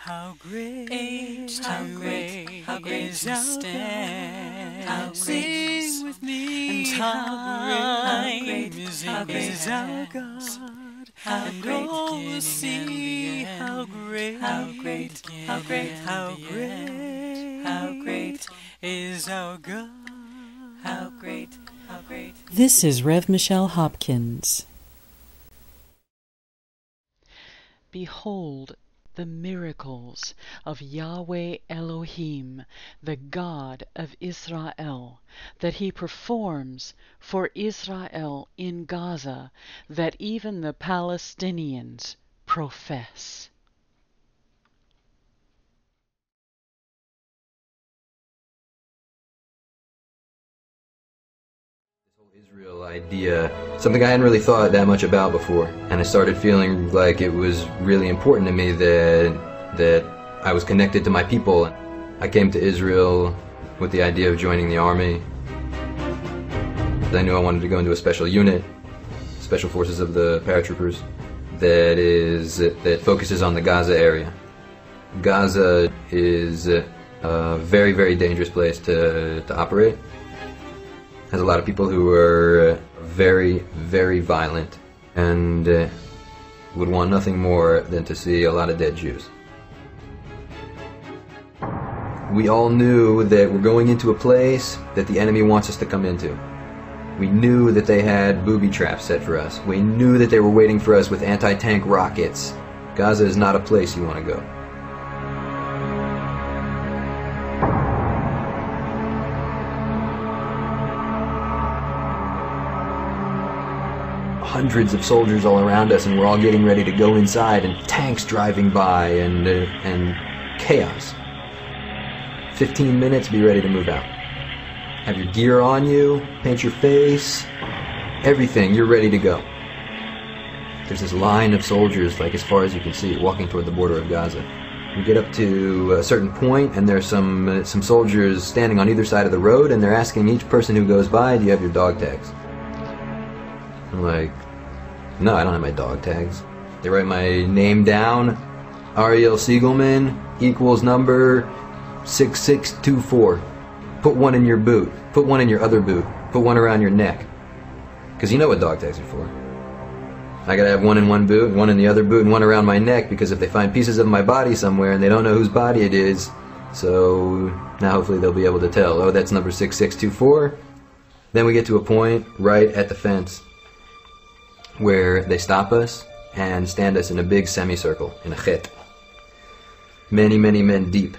How great, how great, how great is our God. How great, sing with me, and how great is our God. And all will see how great, how great, how great, how great is our God. How great, how great. This is Rev Michelle Hopkins. Behold the miracles of Yahweh Elohim, the God of Israel, that he performs for Israel in Gaza, that even the Palestinians profess. Israel idea, something I hadn't really thought that much about before, and I started feeling like it was really important to me that I was connected to my people. I came to Israel with the idea of joining the army. I knew I wanted to go into a special unit, Special Forces of the Paratroopers, that focuses on the Gaza area. Gaza is a very, very dangerous place to operate. Has a lot of people who are very, very violent and would want nothing more than to see a lot of dead Jews. We all knew that we're going into a place that the enemy wants us to come into. We knew that they had booby traps set for us. We knew that they were waiting for us with anti-tank rockets. Gaza is not a place you want to go. Hundreds of soldiers all around us, and we're all getting ready to go inside, and tanks driving by, and chaos. 15 minutes, be ready to move out. Have your gear on you, paint your face, everything, you're ready to go. There's this line of soldiers, like as far as you can see, walking toward the border of Gaza. We get up to a certain point, and there's some soldiers standing on either side of the road, and they're asking each person who goes by, do you have your dog tags? I'm like, no, I don't have my dog tags. They write my name down, Ariel Siegelman, equals number 6624. Put one in your boot. Put one in your other boot. Put one around your neck. Because you know what dog tags are for. I gotta have one in one boot, one in the other boot, and one around my neck, because if they find pieces of my body somewhere and they don't know whose body it is, so now hopefully they'll be able to tell, oh, that's number 6624. Then we get to a point right at the fence where they stop us and stand us in a big semicircle, in a chet. Many, many men deep.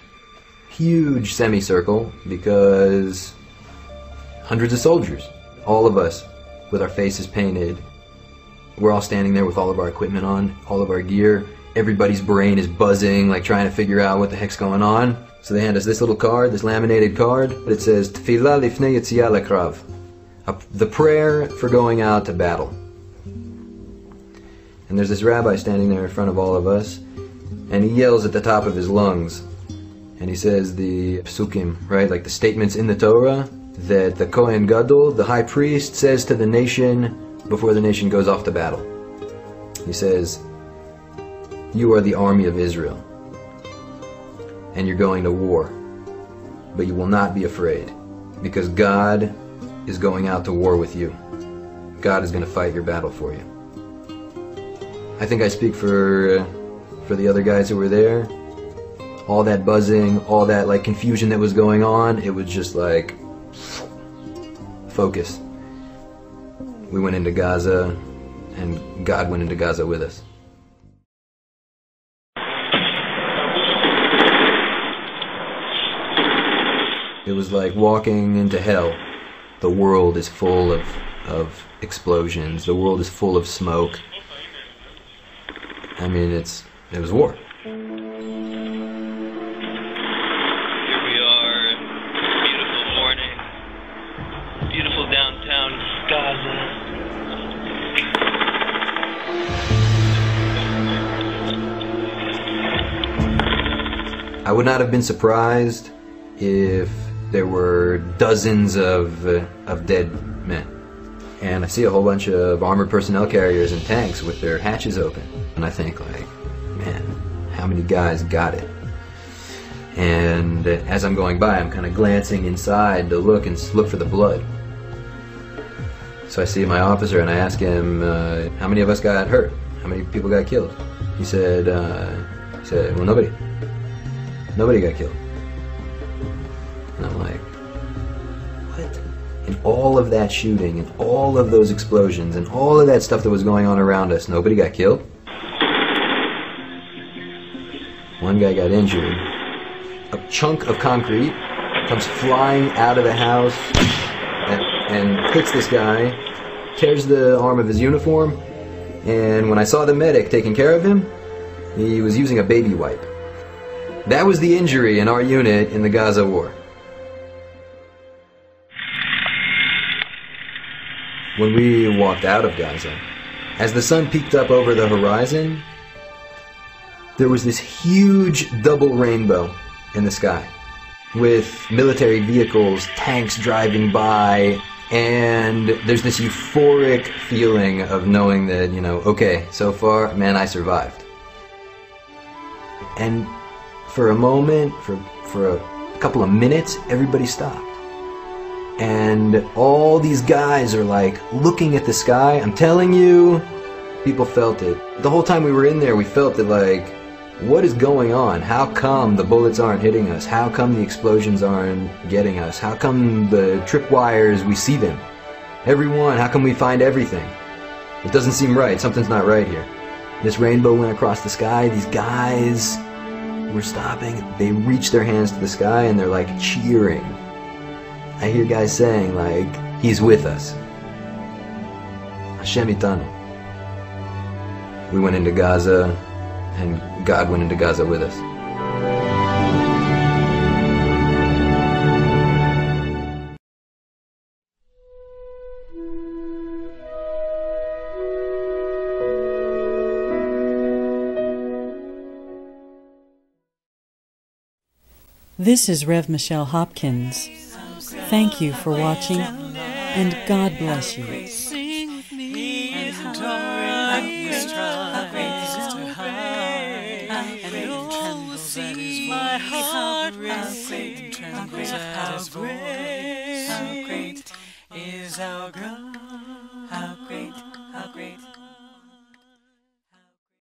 Huge semicircle, because hundreds of soldiers, all of us with our faces painted. We're all standing there with all of our equipment on, all of our gear. Everybody's brain is buzzing, like trying to figure out what the heck's going on. So they hand us this little card, this laminated card. It says, Tefillah lifnei yetziah lekrav. The prayer for going out to battle. And there's this rabbi standing there in front of all of us, and he yells at the top of his lungs, and he says the psukim, right, like the statements in the Torah that the Kohen Gadol, the high priest, says to the nation before the nation goes off to battle. He says, you are the army of Israel, and you're going to war, but you will not be afraid, because God is going out to war with you. God is going to fight your battle for you. I think I speak for the other guys who were there. All that buzzing, all that like confusion that was going on, it was just like focus. We went into Gaza, and God went into Gaza with us. It was like walking into hell. The world is full of explosions. The world is full of smoke. I mean, it was war. Here we are, beautiful morning, beautiful downtown Gaza. I would not have been surprised if there were dozens of dead men. And I see a whole bunch of armored personnel carriers and tanks with their hatches open. And I think, like, man, how many guys got it? And as I'm going by, I'm kind of glancing inside to look for the blood. So I see my officer and I ask him, how many of us got hurt? How many people got killed? He said, well, nobody. Nobody got killed. And I'm like, what? In all of that shooting, and all of those explosions, and all of that stuff that was going on around us, nobody got killed? One guy got injured. A chunk of concrete comes flying out of the house and hits this guy, tears the arm of his uniform, and when I saw the medic taking care of him, he was using a baby wipe. That was the injury in our unit in the Gaza war. When we walked out of Gaza, as the sun peeked up over the horizon, there was this huge double rainbow in the sky, with military vehicles, tanks driving by, and there's this euphoric feeling of knowing that, okay, so far, man, I survived. And for a moment, for a couple of minutes, everybody stopped. And all these guys are like looking at the sky. I'm telling you, people felt it. The whole time we were in there, we felt it like, what is going on? How come the bullets aren't hitting us? How come the explosions aren't getting us? How come the tripwires, we see them? Everyone, how come we find everything? It doesn't seem right. Something's not right here. This rainbow went across the sky. These guys were stopping. They reached their hands to the sky and they're like cheering. I hear guys saying like, he's with us. Hashem itanu. We went into Gaza, and God went into Gaza with us. This is Rev. Michelle Hopkins. Thank you for watching, and God bless you. Sing with me, how great is our God, how great, how great.